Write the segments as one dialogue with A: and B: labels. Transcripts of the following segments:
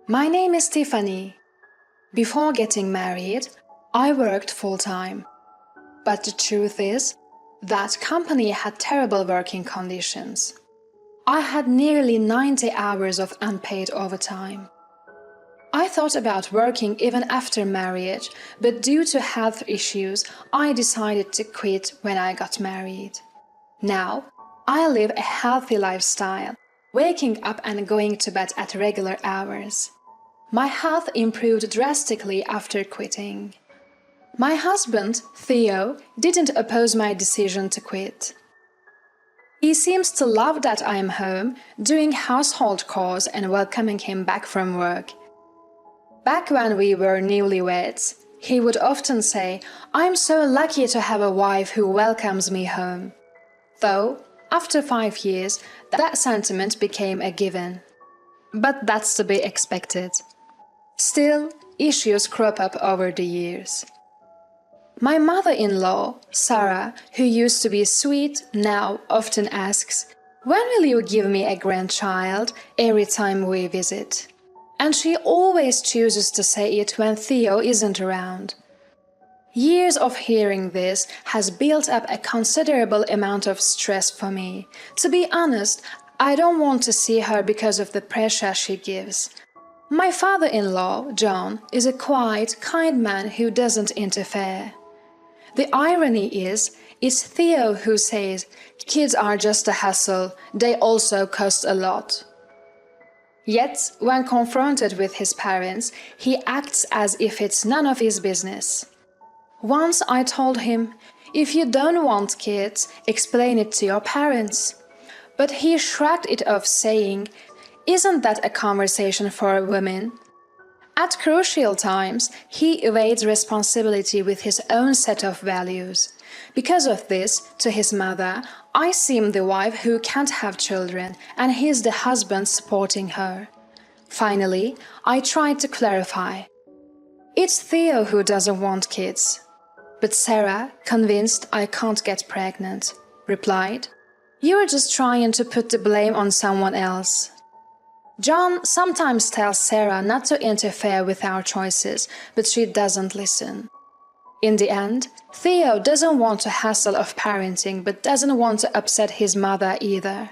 A: My name is Tiffany. Before getting married, I worked full-time. But the truth is, that company had terrible working conditions. I had nearly 90 hours of unpaid overtime. I thought about working even after marriage, but due to health issues, I decided to quit when I got married. Now, I live a healthy lifestyle, waking up and going to bed at regular hours. My health improved drastically after quitting. My husband, Theo, didn't oppose my decision to quit. He seems to love that I am home, doing household chores and welcoming him back from work. Back when we were newlyweds, he would often say, "I'm so lucky to have a wife who welcomes me home." Though, after 5 years, that sentiment became a given. But that's to be expected. Still, issues crop up over the years. My mother-in-law, Sarah, who used to be sweet, now often asks, "When will you give me a grandchild?" every time we visit. And she always chooses to say it when Theo isn't around. Years of hearing this has built up a considerable amount of stress for me. To be honest, I don't want to see her because of the pressure she gives. My father-in-law, John, is a quiet, kind man who doesn't interfere. The irony is, it's Theo who says, "Kids are just a hassle, they also cost a lot." Yet, when confronted with his parents, he acts as if it's none of his business. Once I told him, "If you don't want kids, explain it to your parents." But he shrugged it off saying, "Isn't that a conversation for women?" At crucial times, he evades responsibility with his own set of values. Because of this, to his mother, I seem the wife who can't have children, and he's the husband supporting her. Finally, I tried to clarify. It's Theo who doesn't want kids. But Sarah, convinced I can't get pregnant, replied, "You're just trying to put the blame on someone else." John sometimes tells Sarah not to interfere with our choices, but she doesn't listen. In the end, Theo doesn't want a hassle of parenting but doesn't want to upset his mother either.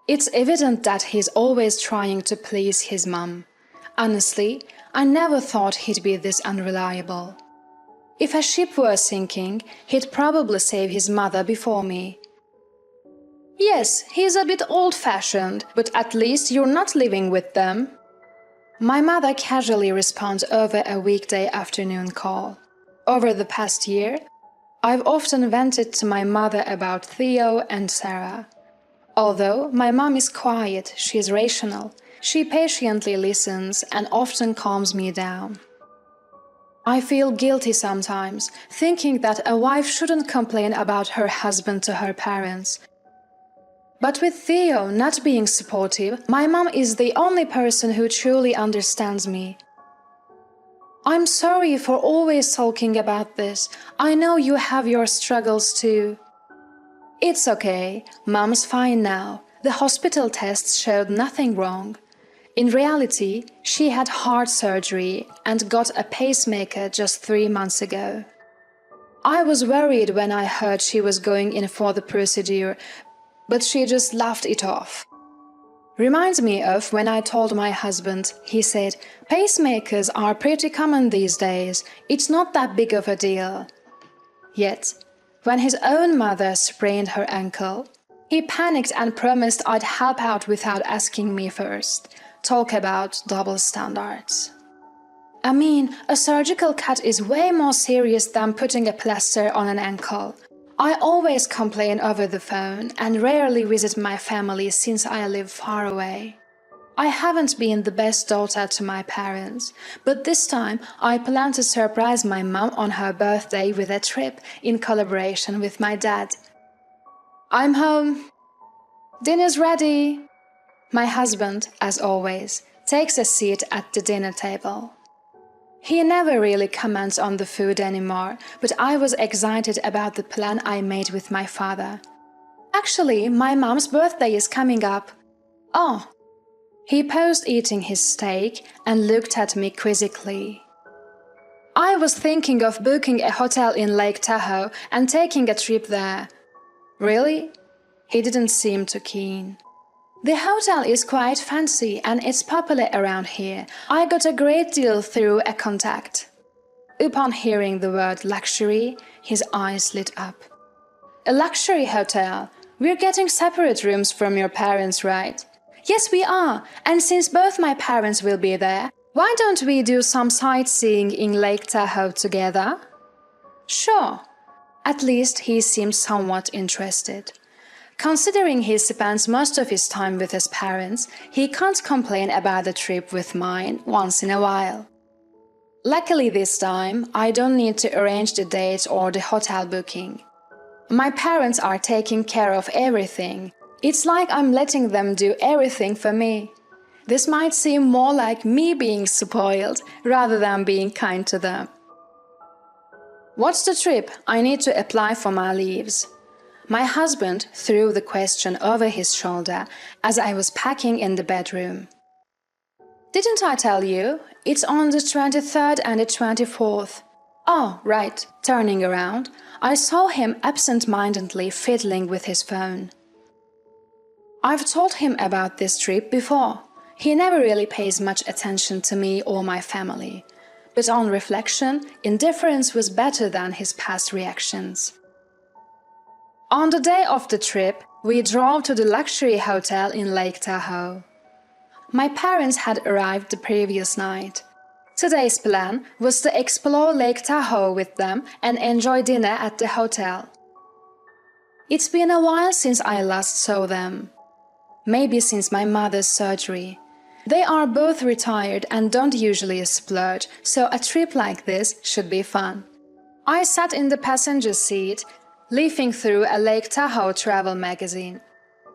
A: It's evident that he's always trying to please his mum. Honestly, I never thought he'd be this unreliable. If a ship were sinking, he'd probably save his mother before me. Yes, he's a bit old-fashioned, but at least you're not living with them. My mother casually responds over a weekday afternoon call. Over the past year, I've often vented to my mother about Theo and Sarah. Although my mom is quiet, she's rational. She patiently listens and often calms me down. I feel guilty sometimes, thinking that a wife shouldn't complain about her husband to her parents. But with Theo not being supportive, my mom is the only person who truly understands me. I'm sorry for always sulking about this. I know you have your struggles too. It's okay, Mom's fine now. The hospital tests showed nothing wrong. In reality, she had heart surgery and got a pacemaker just 3 months ago. I was worried when I heard she was going in for the procedure, but she just laughed it off. Reminds me of when I told my husband. He said, "Pacemakers are pretty common these days, it's not that big of a deal." Yet, when his own mother sprained her ankle, he panicked and promised I'd help out without asking me first. Talk about double standards. I mean, a surgical cut is way more serious than putting a plaster on an ankle. I always complain over the phone and rarely visit my family since I live far away. I haven't been the best daughter to my parents, but this time I plan to surprise my mom on her birthday with a trip in collaboration with my dad. I'm home. Dinner's ready. My husband, as always, takes a seat at the dinner table. He never really comments on the food anymore, but I was excited about the plan I made with my father. Actually, my mom's birthday is coming up. Oh. He paused eating his steak and looked at me quizzically. I was thinking of booking a hotel in Lake Tahoe and taking a trip there. Really? He didn't seem too keen. The hotel is quite fancy and it's popular around here. I got a great deal through a contact. Upon hearing the word luxury, his eyes lit up. A luxury hotel? We're getting separate rooms from your parents, right? Yes, we are. And since both my parents will be there, why don't we do some sightseeing in Lake Tahoe together? Sure. At least he seemed somewhat interested. Considering he spends most of his time with his parents, he can't complain about the trip with mine once in a while. Luckily this time, I don't need to arrange the dates or the hotel booking. My parents are taking care of everything. It's like I'm letting them do everything for me. This might seem more like me being spoiled rather than being kind to them. What's the trip? I need to apply for my leaves. My husband threw the question over his shoulder as I was packing in the bedroom. Didn't I tell you? It's on the 23rd and the 24th. Oh, right. Turning around, I saw him absent-mindedly fiddling with his phone. I've told him about this trip before. He never really pays much attention to me or my family. But on reflection, indifference was better than his past reactions. On the day of the trip, we drove to the luxury hotel in Lake Tahoe. My parents had arrived the previous night. Today's plan was to explore Lake Tahoe with them and enjoy dinner at the hotel. It's been a while since I last saw them. Maybe since my mother's surgery. They are both retired and don't usually splurge, so a trip like this should be fun. I sat in the passenger seat, leafing through a Lake Tahoe travel magazine.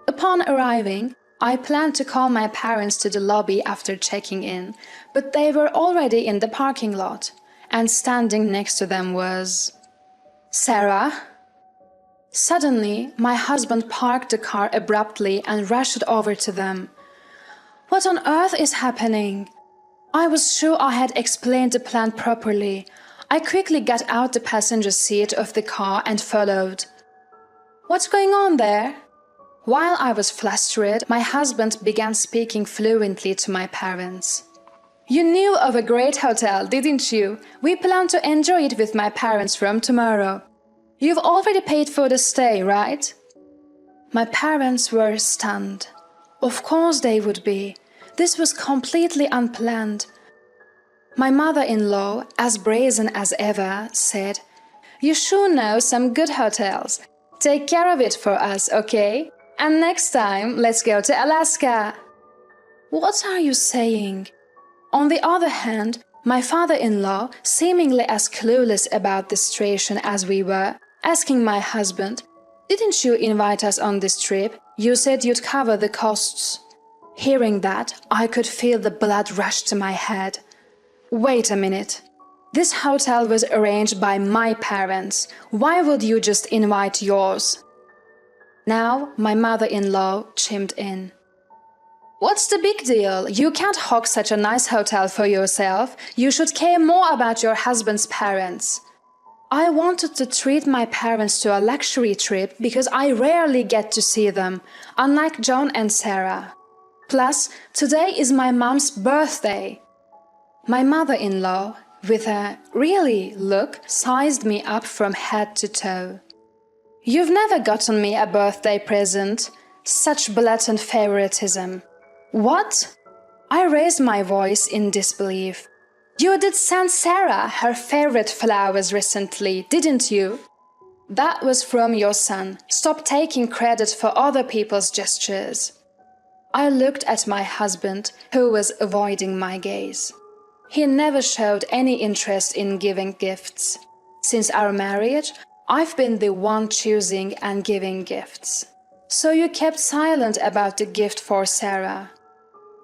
A: Upon arriving, I planned to call my parents to the lobby after checking in, but they were already in the parking lot, and standing next to them was... Sarah? Suddenly, my husband parked the car abruptly and rushed over to them. What on earth is happening? I was sure I had explained the plan properly. I quickly got out the passenger seat of the car and followed. What's going on there? While I was flustered, my husband began speaking fluently to my parents. You knew of a great hotel, didn't you? We plan to enjoy it with my parents from tomorrow. You've already paid for the stay, right? My parents were stunned. Of course they would be. This was completely unplanned. My mother-in-law, as brazen as ever, said, You sure know some good hotels. Take care of it for us, okay? And next time, let's go to Alaska. What are you saying? On the other hand, my father-in-law, seemingly as clueless about the situation as we were, asking my husband, Didn't you invite us on this trip? You said you'd cover the costs. Hearing that, I could feel the blood rush to my head. Wait a minute. This hotel was arranged by my parents. Why would you just invite yours? Now, my mother-in-law chimed in. What's the big deal? You can't hog such a nice hotel for yourself. You should care more about your husband's parents. I wanted to treat my parents to a luxury trip because I rarely get to see them, unlike John and Sarah. Plus, today is my mom's birthday. My mother-in-law, with a really look, sized me up from head to toe. You've never gotten me a birthday present. Such blatant favoritism. What? I raised my voice in disbelief. You did send Sarah her favorite flowers recently, didn't you? That was from your son. Stop taking credit for other people's gestures. I looked at my husband, who was avoiding my gaze. He never showed any interest in giving gifts. Since our marriage, I've been the one choosing and giving gifts. So you kept silent about the gift for Sarah.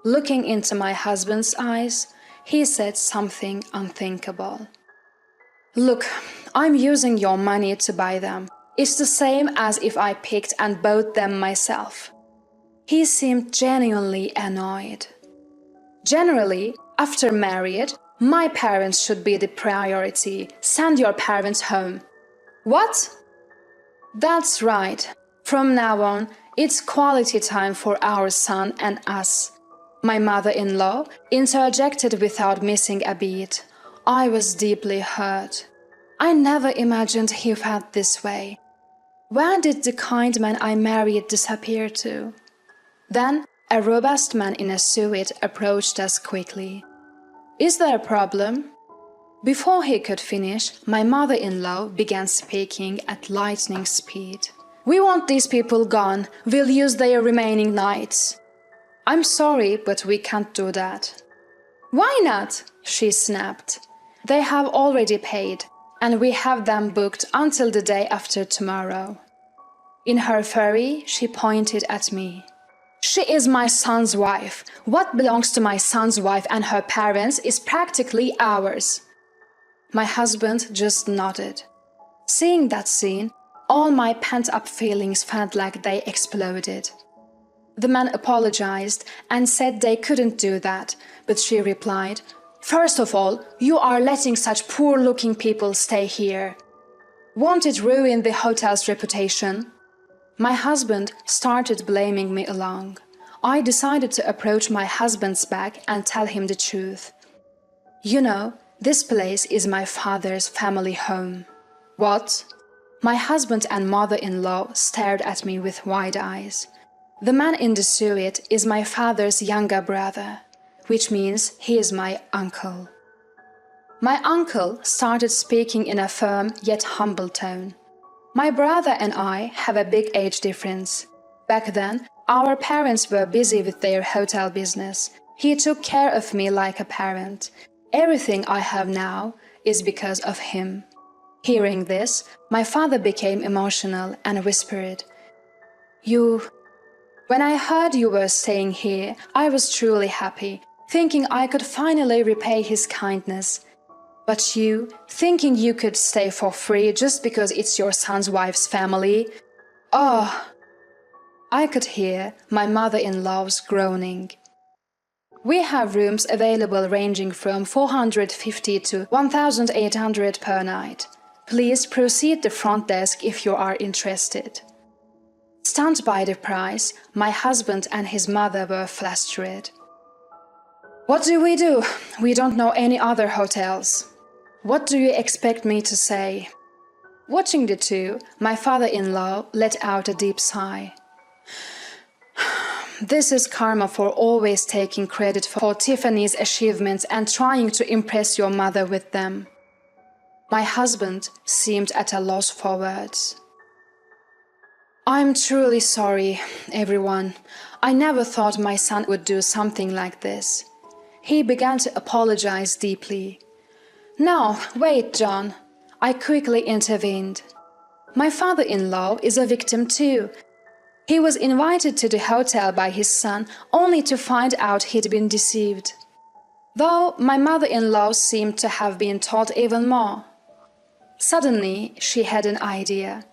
A: Looking into my husband's eyes, he said something unthinkable. Look, I'm using your money to buy them. It's the same as if I picked and bought them myself. He seemed genuinely annoyed. Generally, after marriage, my parents should be the priority. Send your parents home. What? That's right. From now on, it's quality time for our son and us. My mother-in-law interjected without missing a beat. I was deeply hurt. I never imagined he felt this way. Where did the kind man I married disappear to? Then a robust man in a suit approached us quickly. Is there a problem? Before he could finish, my mother-in-law began speaking at lightning speed. We want these people gone. We'll use their remaining nights. I'm sorry, but we can't do that. Why not? She snapped. They have already paid, and we have them booked until the day after tomorrow. In her fury, she pointed at me. She is my son's wife. What belongs to my son's wife and her parents is practically ours. My husband just nodded. Seeing that scene, all my pent-up feelings felt like they exploded. The man apologized and said they couldn't do that, but she replied, "First of all, you are letting such poor-looking people stay here. Won't it ruin the hotel's reputation?" My husband started blaming me along. I decided to approach my husband's back and tell him the truth. You know, this place is my father's family home. What? My husband and mother-in-law stared at me with wide eyes. The man in the suit is my father's younger brother, which means he is my uncle. My uncle started speaking in a firm yet humble tone. My brother and I have a big age difference. Back then, our parents were busy with their hotel business. He took care of me like a parent. Everything I have now is because of him. Hearing this, my father became emotional and whispered, When I heard you were staying here, I was truly happy, thinking I could finally repay his kindness. But you, thinking you could stay for free just because it's your son's wife's family? Oh!" I could hear my mother-in-law's groaning. We have rooms available ranging from $450 to $1,800 per night. Please proceed the front desk if you are interested. Stunned by the price, my husband and his mother were flustered. What do? We don't know any other hotels. What do you expect me to say? Watching the two, my father-in-law let out a deep sigh. This is karma for always taking credit for Tiffany's achievements and trying to impress your mother with them. My husband seemed at a loss for words. I'm truly sorry, everyone. I never thought my son would do something like this. He began to apologize deeply. No, wait, John. I quickly intervened. My father-in-law is a victim too. He was invited to the hotel by his son only to find out he'd been deceived. Though my mother-in-law seemed to have been told even more. Suddenly, she had an idea.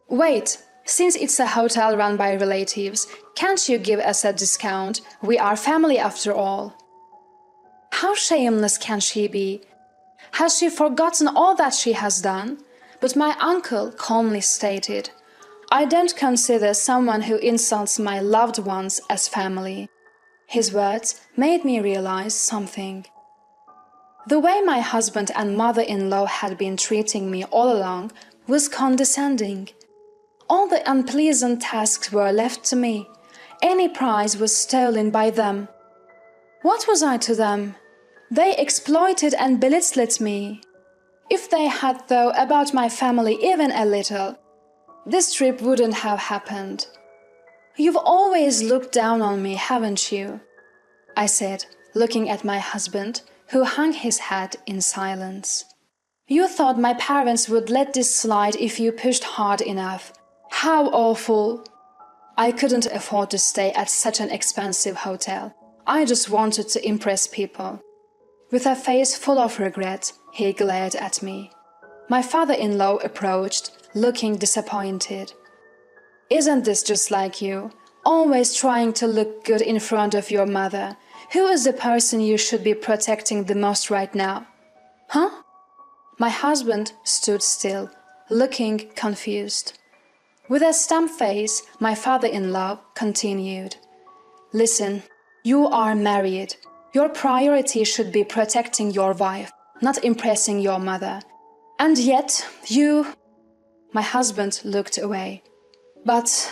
A: Wait, since it's a hotel run by relatives, can't you give us a discount? We are family after all. How shameless can she be? Has she forgotten all that she has done? But my uncle calmly stated, I don't consider someone who insults my loved ones as family. His words made me realize something. The way my husband and mother-in-law had been treating me all along was condescending. All the unpleasant tasks were left to me. Any prize was stolen by them. What was I to them? They exploited and belittled me. If they had thought about my family even a little, this trip wouldn't have happened. You've always looked down on me, haven't you? I said, looking at my husband, who hung his head in silence. You thought my parents would let this slide if you pushed hard enough. How awful! I couldn't afford to stay at such an expensive hotel. I just wanted to impress people. With a face full of regret, he glared at me. My father-in-law approached, looking disappointed. Isn't this just like you? Always trying to look good in front of your mother. Who is the person you should be protecting the most right now? Huh? My husband stood still, looking confused. With a stump face, my father-in-law continued. Listen, you are married. Your priority should be protecting your wife, not impressing your mother. And yet, you... My husband looked away. But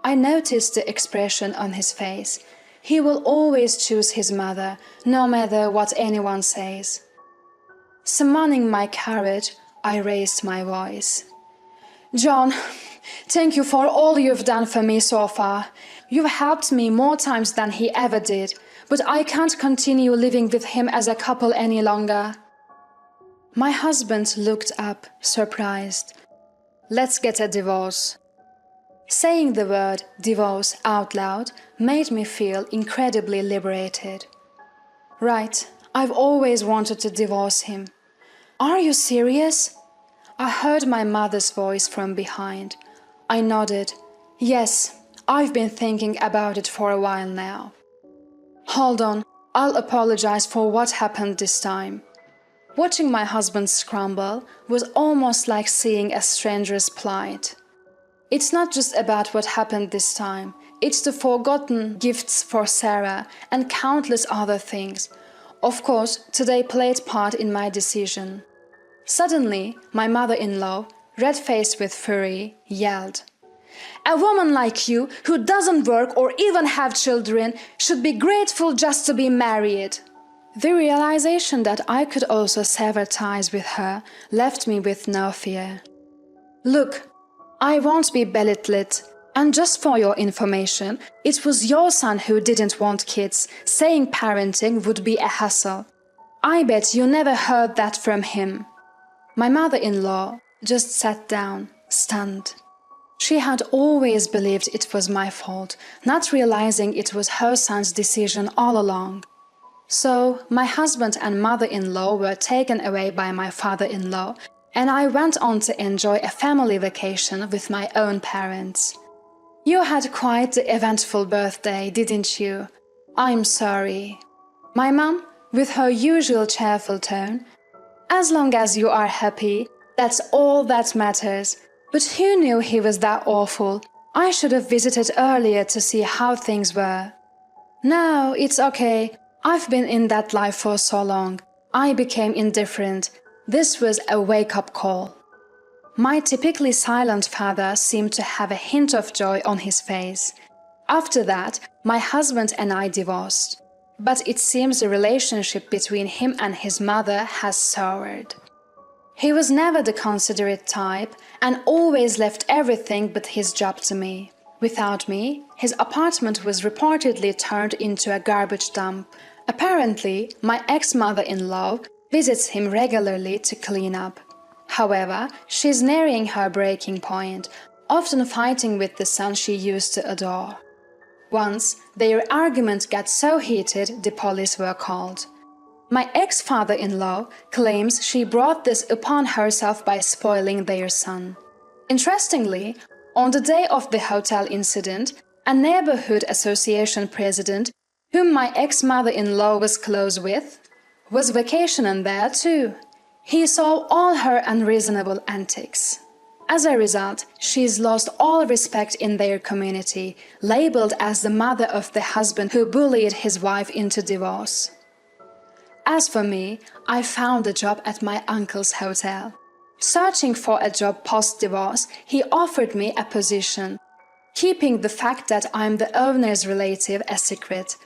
A: I noticed the expression on his face. He will always choose his mother, no matter what anyone says. Summoning my courage, I raised my voice. John, thank you for all you've done for me so far. You've helped me more times than he ever did, but I can't continue living with him as a couple any longer. My husband looked up, surprised. Let's get a divorce. Saying the word divorce out loud made me feel incredibly liberated. Right, I've always wanted to divorce him. Are you serious? I heard my mother's voice from behind. I nodded. Yes, I've been thinking about it for a while now. Hold on, I'll apologize for what happened this time. Watching my husband scramble was almost like seeing a stranger's plight. It's not just about what happened this time. It's the forgotten gifts for Sarah and countless other things. Of course, today played part in my decision. Suddenly, my mother-in-law, red-faced with fury, yelled, "A woman like you, who doesn't work or even have children, should be grateful just to be married." The realization that I could also sever ties with her left me with no fear. Look, I won't be belittled, and just for your information, it was your son who didn't want kids, saying parenting would be a hassle. I bet you never heard that from him. My mother-in-law just sat down, stunned. She had always believed it was my fault, not realizing it was her son's decision all along. So, my husband and mother-in-law were taken away by my father-in-law, and I went on to enjoy a family vacation with my own parents. You had quite the eventful birthday, didn't you? I'm sorry. My mum, with her usual cheerful tone, as long as you are happy, that's all that matters. But who knew he was that awful? I should have visited earlier to see how things were. No, it's okay. I've been in that life for so long. I became indifferent. This was a wake-up call. My typically silent father seemed to have a hint of joy on his face. After that, my husband and I divorced. But it seems the relationship between him and his mother has soured. He was never the considerate type and always left everything but his job to me. Without me, his apartment was reportedly turned into a garbage dump. Apparently, my ex-mother-in-law visits him regularly to clean up. However, she's nearing her breaking point, often fighting with the son she used to adore. Once, their argument got so heated the police were called. My ex-father-in-law claims she brought this upon herself by spoiling their son. Interestingly, on the day of the hotel incident, a neighborhood association president, whom my ex-mother-in-law was close with, was vacationing there too. He saw all her unreasonable antics. As a result, she's lost all respect in their community, labeled as the mother of the husband who bullied his wife into divorce. As for me, I found a job at my uncle's hotel. Searching for a job post-divorce, he offered me a position, keeping the fact that I'm the owner's relative a secret.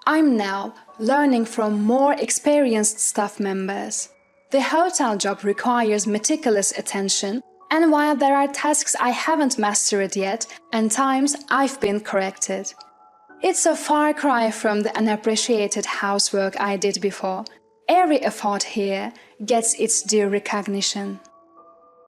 A: I'm now learning from more experienced staff members. The hotel job requires meticulous attention, and while there are tasks I haven't mastered yet, and times I've been corrected. It's a far cry from the unappreciated housework I did before. Every effort here gets its due recognition.